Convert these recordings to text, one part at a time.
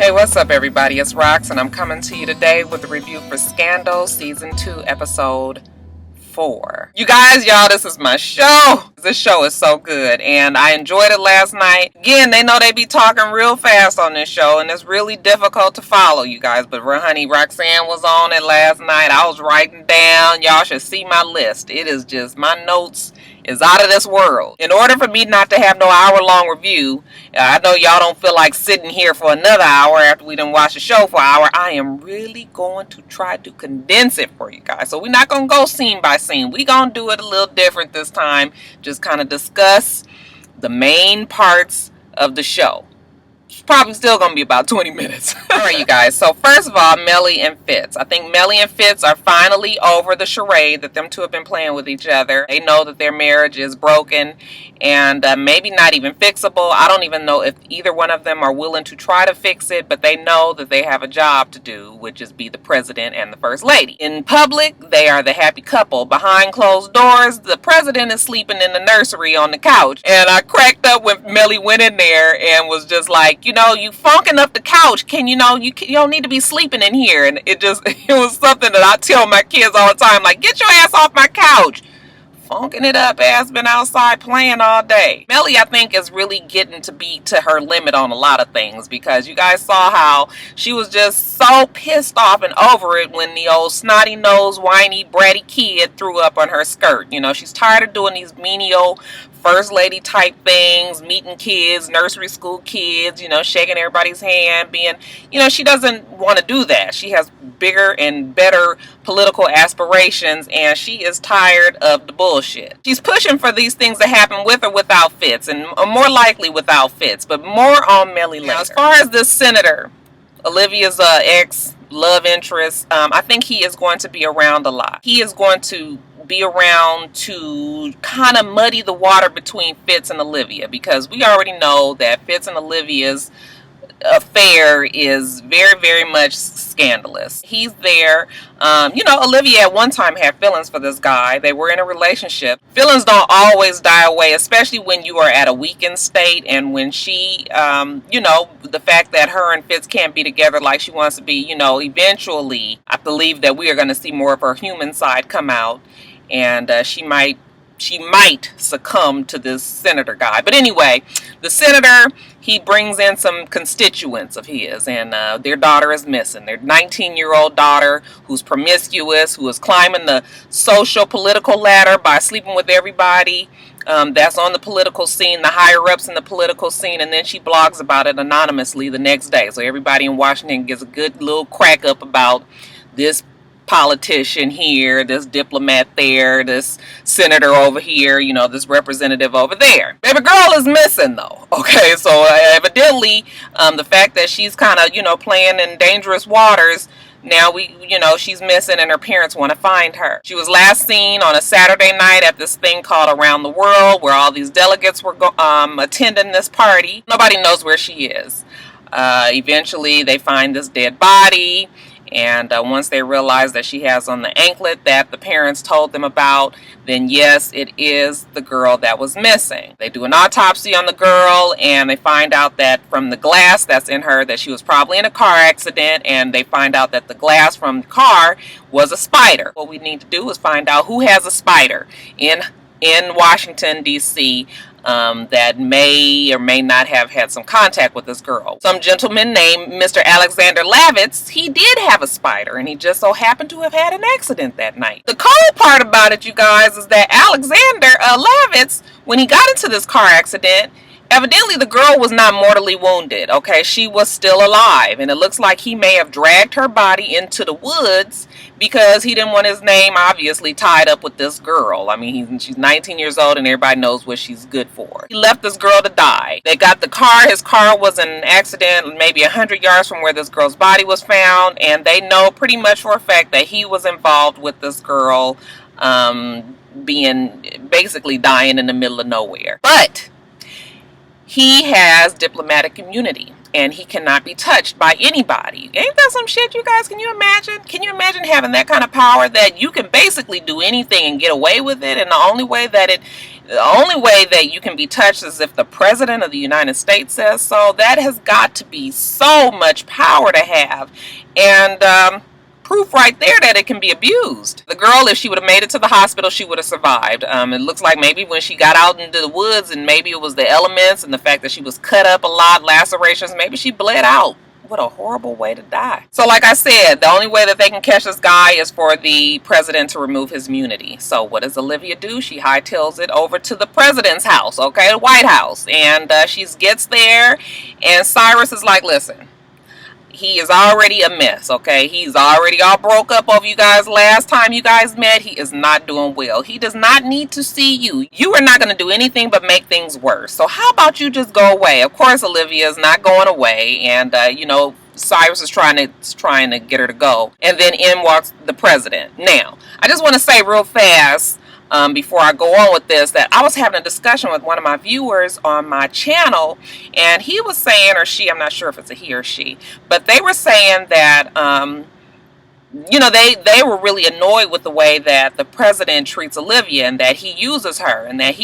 Hey, what's up everybody? It's Rox and I'm coming to you today with a review for Scandal Season 2 Episode 4. You guys, y'all, this is my show. This show is so good and I enjoyed it last night. Again, they know they be talking real fast on this show and it's really difficult to follow, you guys. But honey, Roxanne was on it last night. I was writing down. Y'all should see my list. It is just, my notes is out of this world. In order for me not to have no hour-long review, I know y'all don't feel like sitting here for another hour after we done watched the show for an hour. I am really going to try to condense it for you guys. So we're not going to go scene by scene. We're going to do it a little different this time. Just kind of discuss the main parts of the show. It's probably still going to be about 20 minutes. Alright, you guys. So first of all, Mellie and Fitz. I think Mellie and Fitz are finally over the charade that them two have been playing with each other. They know that their marriage is broken and maybe not even fixable. I don't even know if either one of them are willing to try to fix it, but they know that they have a job to do, which is be the president and the first lady. In public, they are the happy couple. Behind closed doors, the president is sleeping in the nursery on the couch. And I cracked up when Mellie went in there and was just like, you know, you funking up the couch. You don't need to be sleeping in here. And it was something that I tell my kids all the time, like, get your ass off my couch. Funking it up, ass been outside playing all day. Mellie, I think, is really getting to be to her limit on a lot of things, because you guys saw how she was just so pissed off and over it when the old snotty nose, whiny, bratty kid threw up on her skirt. You know, she's tired of doing these menial first lady type things, meeting kids, nursery school kids, you know, shaking everybody's hand, being, you know, she doesn't want to do that. She has bigger and better political aspirations and she is tired of the bullshit. She's pushing for these things to happen with or without Fitz, and more likely without Fitz, but more on Mellie later. Now, as far as this senator, Olivia's ex love interest, I think he is going to be around a lot. He is going to be around to kind of muddy the water between Fitz and Olivia, because we already know that Fitz and Olivia's affair is very, very much scandalous. He's there. You know, Olivia at one time had feelings for this guy. They were in a relationship. Feelings don't always die away, especially when you are at a weakened state, and when she, you know, the fact that her and Fitz can't be together like she wants to be, you know, eventually I believe that we are going to see more of her human side come out, and she might succumb to this senator guy. But anyway, the senator, he brings in some constituents of his, and their daughter is missing. Their 19-year-old daughter, who's promiscuous, who is climbing the social political ladder by sleeping with everybody that's on the political scene, the higher-ups in the political scene, and then she blogs about it anonymously the next day. So everybody in Washington gets a good little crack up about this politician here, this diplomat there, this senator over here, you know, this representative over there. Baby girl is missing though. Okay, so evidently the fact that she's kind of, you know, playing in dangerous waters, now you know, she's missing and her parents want to find her. She was last seen on a Saturday night at this thing called Around the World, where all these delegates were attending this party. Nobody knows where she is. Eventually they find this dead body. And once they realize that she has on the anklet that the parents told them about, then yes, it is the girl that was missing. They do an autopsy on the girl and they find out that from the glass that's in her that she was probably in a car accident, and they find out that the glass from the car was a spider. What we need to do is find out who has a spider in Washington, D.C., that may or may not have had some contact with this girl. Some gentleman named Mr. Alexander Lavitz, he did have a spider, and he just so happened to have had an accident that night. The cold part about it, you guys, is that Alexander Lavitz, when he got into this car accident, evidently the girl was not mortally wounded. Okay, she was still alive, and it looks like he may have dragged her body into the woods because he didn't want his name obviously tied up with this girl. I mean, she's 19 years old and everybody knows what she's good for. He left this girl to die. They got the car. His car was in an accident maybe 100 yards from where this girl's body was found, and they know pretty much for a fact that he was involved with this girl being basically dying in the middle of nowhere. But he has diplomatic immunity. and he cannot be touched by anybody. Ain't that some shit, you guys? Can you imagine? Can you imagine having that kind of power that you can basically do anything and get away with it? And the only way that you can be touched is if the president of the United States says so. That has got to be so much power to have. And proof right there that it can be abused. The girl, if she would have made it to the hospital, she would have survived. It looks like maybe when she got out into the woods, and maybe it was the elements and the fact that she was cut up a lot, lacerations, maybe she bled out. What a horrible way to die. So like I said, the only way that they can catch this guy is for the president to remove his immunity. So what does Olivia do? She hightails it over to the president's house, okay, the White House. And she gets there, and Cyrus is like, listen, he is already a mess, okay? He's already all broke up over you guys. Last time you guys met, he is not doing well. He does not need to see you. You are not going to do anything but make things worse. So how about you just go away? Of course, Olivia is not going away. And, Cyrus is trying to get her to go. And then in walks the president. Now, I just want to say real fast, before I go on with this, that I was having a discussion with one of my viewers on my channel, and he was saying, or she, I'm not sure if it's a he or she, but they were saying that, they were really annoyed with the way that the president treats Olivia, and that he uses her, and that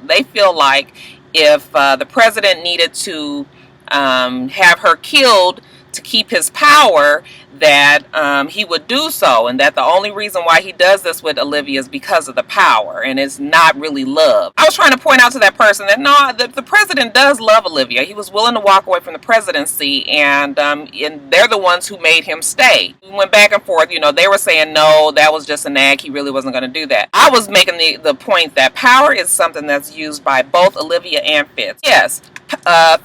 they feel like if the president needed to have her killed to keep his power, that he would do so, and that the only reason why he does this with Olivia is because of the power, and it's not really love. I was trying to point out to that person that no, the president does love Olivia. He was willing to walk away from the presidency, and they're the ones who made him stay. We went back and forth. They were saying no, that was just an act. He really wasn't going to do that. I was making the point that power is something that's used by both Olivia and Fitz. Yes,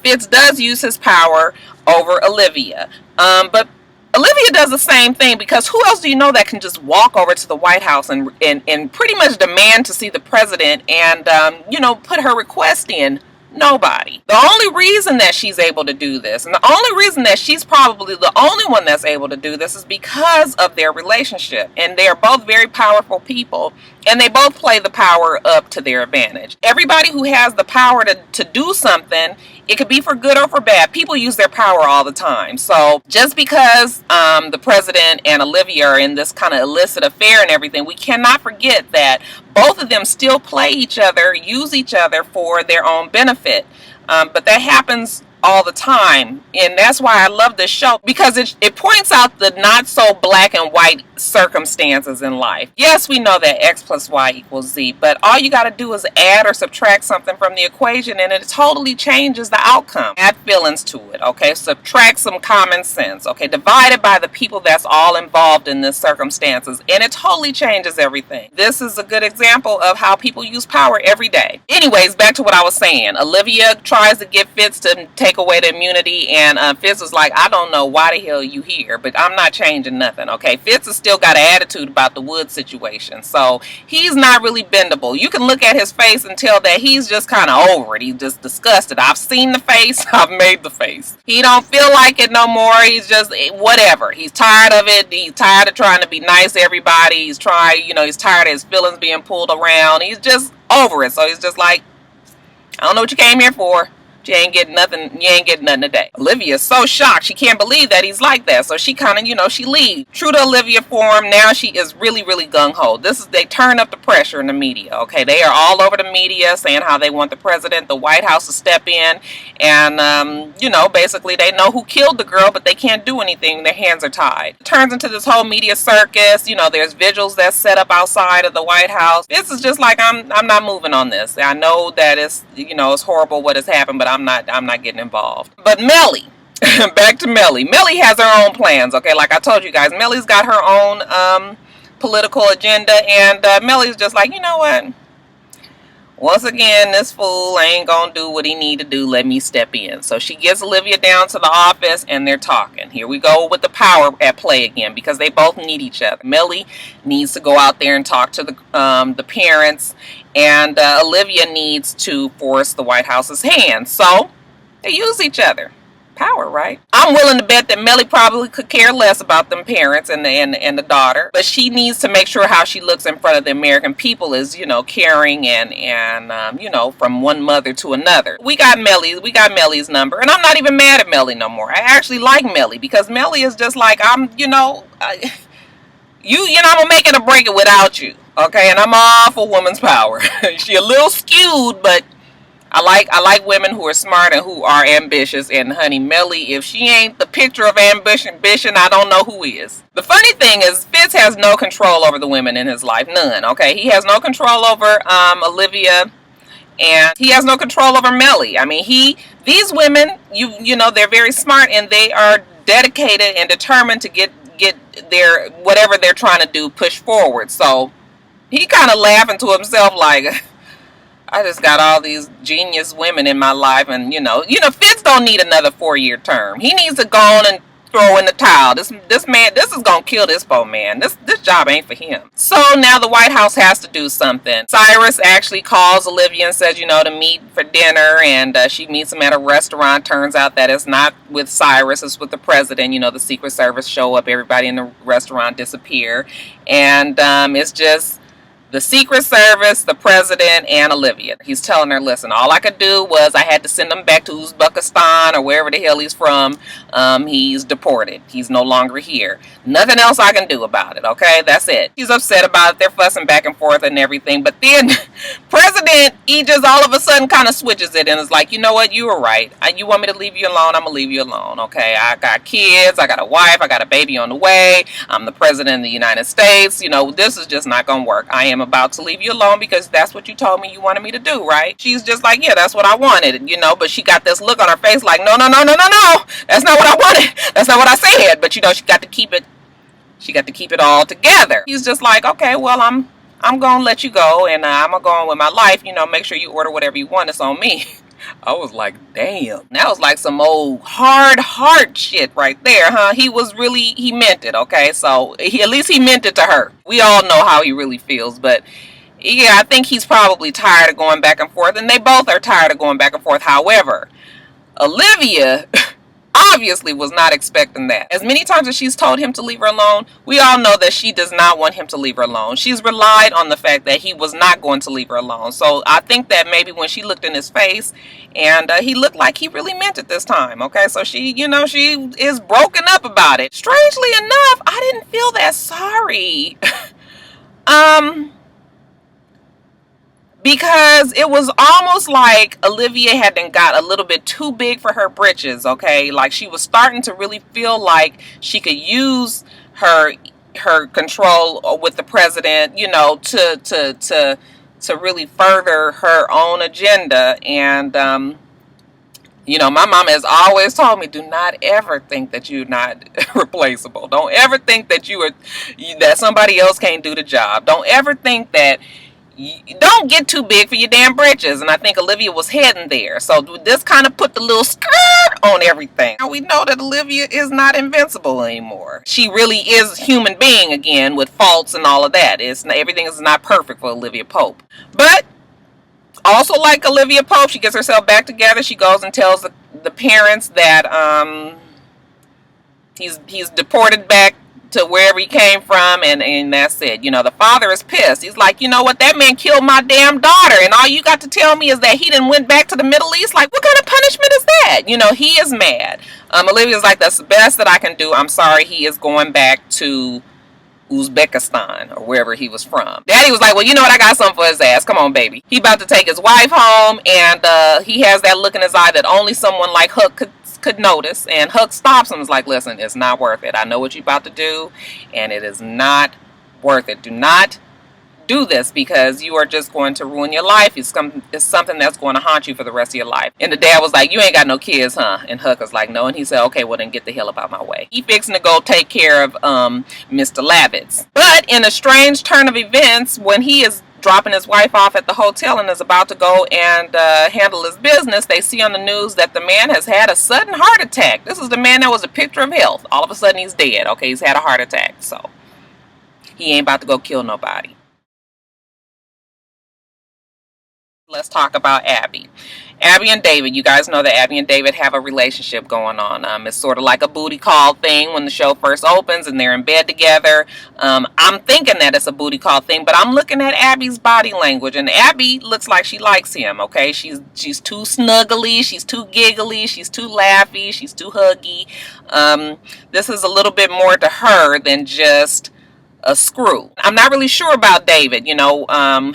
Fitz does use his power over Olivia, but Olivia does the same thing, because who else do you know that can just walk over to the White House and pretty much demand to see the president and, put her request in? Nobody. The only reason that she's able to do this, and the only reason that she's probably the only one that's able to do this, is because of their relationship. And they are both very powerful people, and they both play the power up to their advantage. Everybody who has the power to do something, it could be for good or for bad. People use their power all the time. So just because the president and Olivia are in this kind of illicit affair and everything, we cannot forget that both of them still play each other, use each other for their own benefit. But that happens all the time, and that's why I love this show, because it points out the not so black and white circumstances in life. Yes, we know that X plus Y equals Z, but all you got to do is add or subtract something from the equation, and it totally changes the outcome. Add feelings to it, okay? Subtract some common sense, okay? Divide it by the people that's all involved in this circumstances, and it totally changes everything. This is a good example of how people use power every day. Anyways, back to what I was saying. Olivia tries to get Fitz to take away the immunity, and Fitz was like, I don't know why the hell you here, but I'm not changing nothing, okay? Fitz has still got an attitude about the wood situation, so he's not really bendable. You can look at his face and tell that he's just kind of over it. He's just disgusted. I've seen the face. I've made the face. He don't feel like it no more. He's just whatever. He's tired of it. He's tired of trying to be nice to everybody. He's he's tired of his feelings being pulled around. He's just over it. So he's just like, I don't know what you came here for. You ain't getting nothing today. Olivia is so shocked. She can't believe that he's like that. So she kind of, she leaves. True to Olivia form, now she is really, really gung-ho. They turn up the pressure in the media, okay? They are all over the media saying how they want the president, the White House to step in. And, basically they know who killed the girl, but they can't do anything. Their hands are tied. It turns into this whole media circus. There's vigils that's set up outside of the White House. This is just like, I'm not moving on this. I know that it's, it's horrible what has happened, but I'm not getting involved. But Mellie, back to Mellie. Mellie has her own plans, okay? Like I told you guys, Mellie's got her own political agenda, and Mellie's just like, you know what? Once again, this fool ain't gonna do what he need to do. Let me step in. So she gets Olivia down to the office, and they're talking. Here we go with the power at play again, because they both need each other. Mellie needs to go out there and talk to the parents, and Olivia needs to force the White House's hand. So they use each other. Power, right? I'm willing to bet that Mellie probably could care less about them parents and the daughter, but she needs to make sure how she looks in front of the American people is, caring and from one mother to another. We got Mellie's number, and I'm not even mad at Mellie no more. I actually like Mellie because Mellie is just like I'm I'm gonna make it or break it without you, okay? And I'm all for woman's power. She a little skewed, but I like women who are smart and who are ambitious. And honey, Mellie, if she ain't the picture of ambition, I don't know who is. The funny thing is, Fitz has no control over the women in his life, none. Okay, he has no control over Olivia, and he has no control over Mellie. I mean, these women, they're very smart and they are dedicated and determined to get their whatever they're trying to do pushed forward. So he kind of laughing to himself like, I just got all these genius women in my life, and Fitz don't need another 4-year term. He needs to go on and throw in the towel. This man, this is gonna kill this poor man. This job ain't for him. So now the White House has to do something. Cyrus actually calls Olivia and says, to meet for dinner, and she meets him at a restaurant. Turns out that it's not with Cyrus, it's with the president. The Secret Service show up, everybody in the restaurant disappear, and it's just the Secret Service, the president, and Olivia. He's telling her, listen, all I could do was I had to send him back to Uzbekistan or wherever the hell he's from. He's deported. He's no longer here. Nothing else I can do about it, okay? That's it. He's upset about it. They're fussing back and forth and everything. But then President, he just all of a sudden kind of switches it and is like, you know what? You were right. You want me to leave you alone? I'm going to leave you alone, okay? I got kids. I got a wife. I got a baby on the way. I'm the president of the United States. This is just not going to work. I am about to leave you alone because that's what you told me you wanted me to do, right? She's just like, yeah, that's what I wanted, but she got this look on her face like, no, that's not what I wanted. That's not what I said. But she got to keep it all together. He's just like, okay, well, I'm gonna let you go, and I'm gonna go on with my life. Make sure you order whatever you want. It's on me. I was like, damn. That was like some old hard heart shit right there, huh? He meant it, okay? So at least he meant it to her. We all know how he really feels, but yeah, I think he's probably tired of going back and forth, and they both are tired of going back and forth. However, Olivia obviously was not expecting that. As many times as she's told him to leave her alone, we all know that she does not want him to leave her alone. She's relied on the fact that he was not going to leave her alone. So I think that maybe when she looked in his face and he looked like he really meant it this time. Okay, so she is broken up about it. Strangely enough, I didn't feel that sorry. Because it was almost like Olivia had got a little bit too big for her britches, okay? Like she was starting to really feel like she could use her control with the president, to really further her own agenda. And my mama has always told me, do not ever think that you're not replaceable. Don't ever think that that somebody else can't do the job. Don't ever think that don't get too big for your damn britches. And I think Olivia was heading there. So this kind of put the little skirt on everything. Now we know that Olivia is not invincible anymore. She really is a human being again with faults and all of that. Everything is not perfect for Olivia Pope. But also like Olivia Pope, she gets herself back together. She goes and tells the parents that he's deported back to wherever he came from, and that's it. The father is pissed. He's like, you know what, that man killed my damn daughter, and all you got to tell me is that he didn't went back to the Middle East. Like, what kind of punishment is that? He is mad. Olivia's like, that's the best that I can do. I'm sorry, he is going back to Uzbekistan or wherever he was from. Daddy was like, well, you know what, I got something for his ass. Come on, baby. He about to take his wife home, and he has that look in his eye that only someone like Hook could notice, and Huck stops him and is like, listen, it's not worth it. I know what you're about to do, and it is not worth it. Do not do this because you are just going to ruin your life. It's something that's going to haunt you for the rest of your life. And the dad was like, you ain't got no kids, huh? And Huck was like, no. And he said, okay, well then get the hell up out my way. He fixing to go take care of Mr. Lavitz. But in a strange turn of events, when he is dropping his wife off at the hotel and is about to go and handle his business, they see on the news that the man has had a sudden heart attack. This is the man that was a picture of health. All of a sudden he's dead. Okay, he's had a heart attack. So he ain't about to go kill nobody. Let's talk about Abby. Abby and David, you guys know that Abby and David have a relationship going on. It's sort of like a booty call thing when the show first opens and they're in bed together. I'm thinking that it's a booty call thing, but I'm looking at Abby's body language, and Abby looks like she likes him. Okay, she's too snuggly, she's too giggly, she's too laughy, she's too huggy. This is a little bit more to her than just a screw. I'm not really sure about David. You know,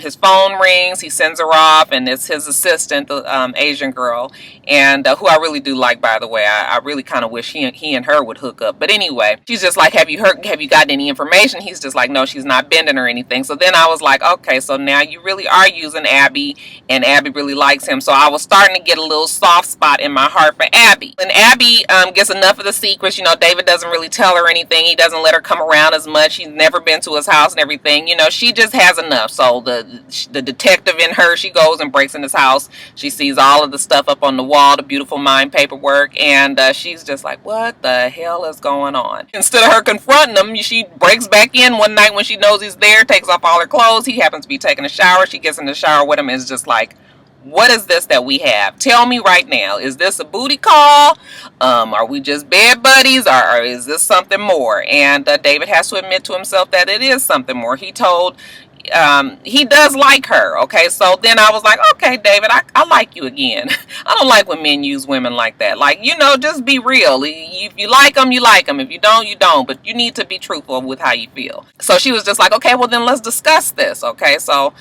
his phone rings, he sends her off, and it's his assistant, the Asian girl, and who I really do like, by the way. I really kind of wish he and her would hook up. But anyway, she's just like, have you gotten any information? He's just like, no, she's not bending or anything. So then I was like, okay, so now you really are using Abby, and Abby really likes him. So I was starting to get a little soft spot in my heart for Abby. When Abby gets enough of the secrets, you know, David doesn't really tell her anything. He doesn't let her come around as much. He's never been to his house and everything. You know, she just has enough. So the detective in her, she goes and breaks in his house. She sees all of the stuff up on the wall, the beautiful mind paperwork, and she's just like, what the hell is going on? Instead of her confronting him, she breaks back in one night when she knows he's there, takes off all her clothes. He happens to be taking a shower. She gets in the shower with him and is just like, what is this that we have? Tell me right now. Is this a booty call? Are we just bed buddies, or is this something more? And David has to admit to himself that it is something more. He does like her. Okay, so then I was like, okay, David, I like you again. I don't like when men use women like that. Like, you know, just be real. If you like them, you like them. If you don't, you don't. But you need to be truthful with how you feel. So she was just like, okay, well then let's discuss this. Okay, so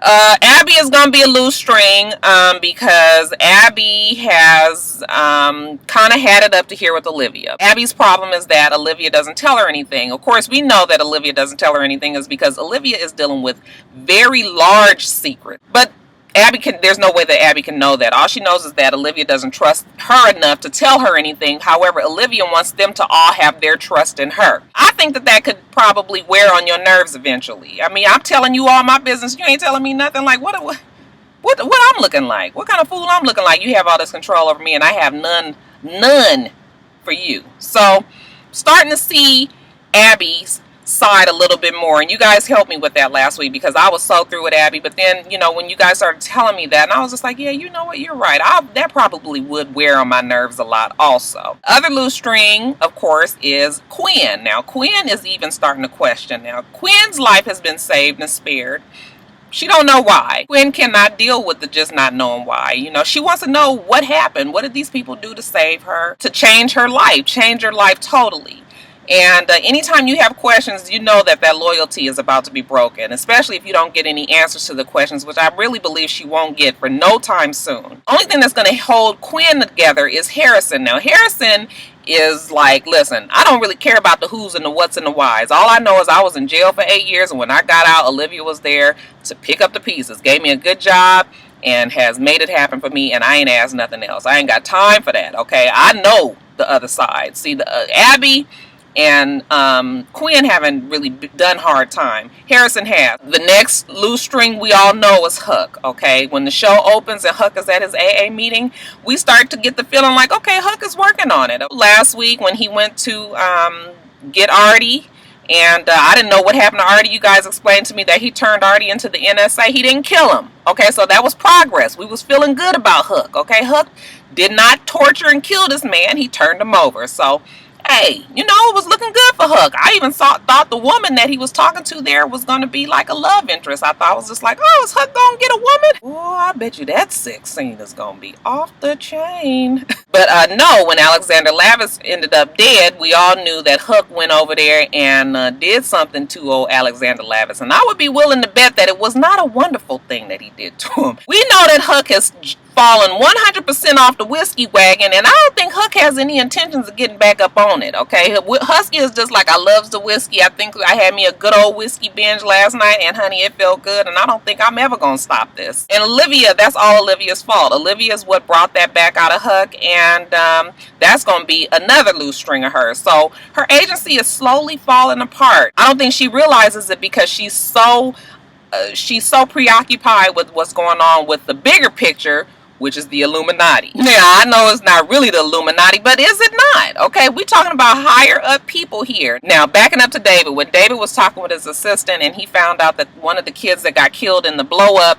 Abby is going to be a loose string because Abby has kind of had it up to here with Olivia. Abby's problem is that Olivia doesn't tell her anything. Of course, we know that Olivia doesn't tell her anything is because Olivia is dealing with very large secrets. But there's no way that Abby can know that. All she knows is that Olivia doesn't trust her enough to tell her anything. However, Olivia wants them to all have their trust in her. I think that could probably wear on your nerves eventually. I mean, I'm telling you all my business. You ain't telling me nothing. Like, what I'm looking like? What kind of fool I'm looking like? You have all this control over me and I have none for you. So, starting to see Abby's side a little bit more, and you guys helped me with that last week because I was so through with Abby. But then, you know, when you guys started telling me that, and I was just like, yeah, you know what, you're right. That probably would wear on my nerves a lot also. Other loose string, of course, is Quinn. Now, Quinn is even starting to question. Now, Quinn's life has been saved and spared. She don't know why. Quinn cannot deal with the just not knowing why. You know, she wants to know what happened. What did these people do to save her, to change her life totally. And anytime you have questions, you know that loyalty is about to be broken, especially if you don't get any answers to the questions, which I really believe she won't get for no time soon. Only thing that's going to hold Quinn together is Harrison. Now, Harrison is like, listen, I don't really care about the who's and the what's and the whys. All I know is I was in jail for 8 years, and when I got out, Olivia was there to pick up the pieces, gave me a good job, and has made it happen for me, and I ain't asked nothing else. I ain't got time for that, okay? I know the other side. See, the Abby and Quinn haven't really done hard time. Harrison has. The next loose string we all know is Huck, okay? When the show opens and Huck is at his AA meeting, we start to get the feeling like, okay, Huck is working on it. Last week when he went to get Artie, and I didn't know what happened to Artie. You guys explained to me that he turned Artie into the NSA. He didn't kill him, okay? So that was progress. We was feeling good about Huck, okay? Huck did not torture and kill this man. He turned him over. So hey, you know, it was looking good for Huck. I even thought the woman that he was talking to there was going to be like a love interest. I thought, I was just like, oh, is Huck going to get a woman? Oh, I bet you that sex scene is going to be off the chain. But no, when Alexander Lavis ended up dead, we all knew that Huck went over there and did something to old Alexander Lavis. And I would be willing to bet that it was not a wonderful thing that he did to him. We know that Huck has fallen 100% off the whiskey wagon, and I don't think Huck has any intentions of getting back up on it, okay? Husky is just like, I loves the whiskey. I think I had me a good old whiskey binge last night, and honey, it felt good, and I don't think I'm ever going to stop this. And Olivia, that's all Olivia's fault. Olivia is what brought that back out of Huck, and that's going to be another loose string of hers. So her agency is slowly falling apart. I don't think she realizes it because she's so preoccupied with what's going on with the bigger picture, which is the Illuminati. Now, I know it's not really the Illuminati, but is it not? Okay, we're talking about higher up people here. Now, backing up to David, when David was talking with his assistant and he found out that one of the kids that got killed in the blow up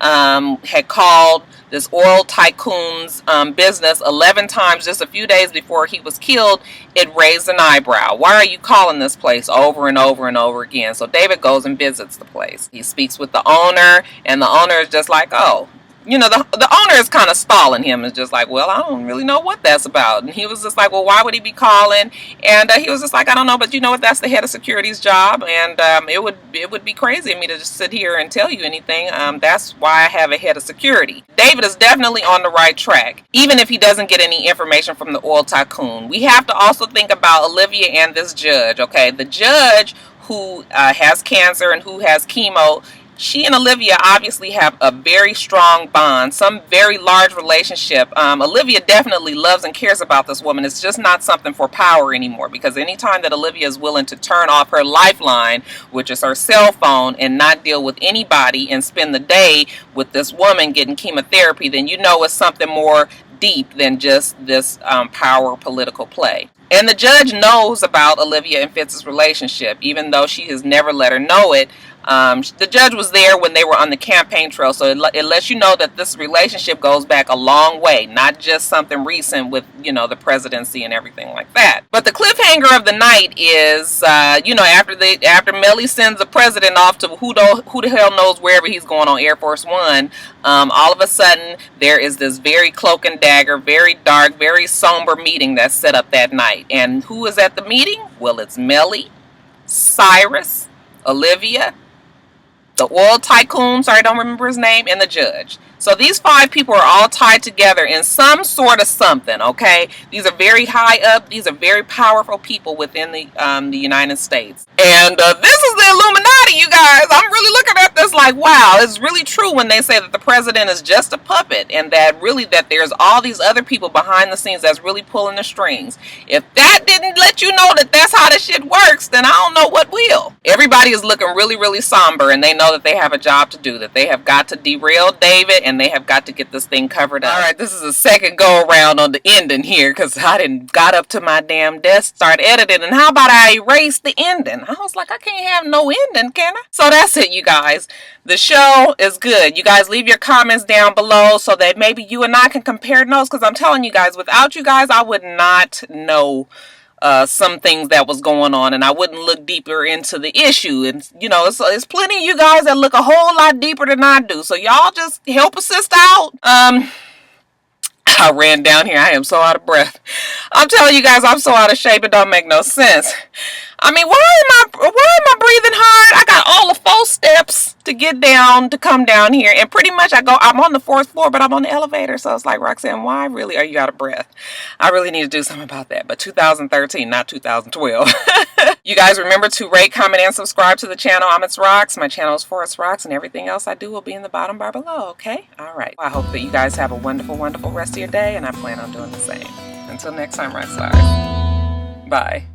had called this oil tycoon's business 11 times just a few days before he was killed, it raised an eyebrow. Why are you calling this place over and over and over again? So David goes and visits the place. He speaks with the owner, and the owner is just like, oh, you know, the owner is kind of stalling him. It's just like, well, I don't really know what that's about. And he was just like, well, why would he be calling? And he was just like, I don't know, but you know what? That's the head of security's job. And it would be crazy of me to just sit here and tell you anything. That's why I have a head of security. David is definitely on the right track, even if he doesn't get any information from the oil tycoon. We have to also think about Olivia and this judge, okay? The judge who has cancer and who has chemo, she and Olivia obviously have a very strong bond, some very large relationship. Olivia definitely loves and cares about this woman. It's just not something for power anymore, because anytime that Olivia is willing to turn off her lifeline, which is her cell phone, and not deal with anybody and spend the day with this woman getting chemotherapy, then you know it's something more deep than just this power political play. And the judge knows about Olivia and Fitz's relationship, even though she has never let her know it. The judge was there when they were on the campaign trail, so it lets you know that this relationship goes back a long way, not just something recent with, you know, the presidency and everything like that. But the cliffhanger of the night is, you know, after Mellie sends the president off to who the hell knows wherever he's going on Air Force One, all of a sudden there is this very cloak and dagger, very dark, very somber meeting that's set up that night. And who is at the meeting? Well, it's Mellie, Cyrus, Olivia, the oil tycoon, sorry, I don't remember his name, and the judge. So these 5 people are all tied together in some sort of something, okay? These are very high up. These are very powerful people within the United States. And this is the Illuminati, you guys. I'm really looking at this like, wow, it's really true when they say that the president is just a puppet, and that really that there's all these other people behind the scenes that's really pulling the strings. If that didn't let you know that that's how this shit works, then I don't know what will. Everybody is looking really, really somber, and they know that they have a job to do, that they have got to derail David, and they have got to get this thing covered up. All right, this is a second go around on the ending here, because I didn't got up to my damn desk, start editing, and how about I erase the ending? I was like, I can't have no ending, can I? So that's it, you guys. The show is good. You guys leave your comments down below so that maybe you and I can compare notes, because I'm telling you guys, without you guys, I would not know some things that was going on, and I wouldn't look deeper into the issue. And you know, it's plenty of you guys that look a whole lot deeper than I do, so y'all just help a sister out. I ran down here. I am so out of breath. I'm telling you guys, I'm so out of shape, it don't make no sense. I mean, why am I breathing hard? I got all the 4 steps to get down, to come down here, and pretty much I'm on the 4th floor, but I'm on the elevator. So it's like, Roxanne, why really are you out of breath? I really need to do something about that. But 2013, not 2012. You guys remember to rate, comment, and subscribe to the channel. I'm itsrox. My channel is for itsrox, and everything else I do will be in the bottom bar below, okay? All right. I hope that you guys have a wonderful, wonderful rest of your day, and I plan on doing the same. Until next time, Roxstars. Bye.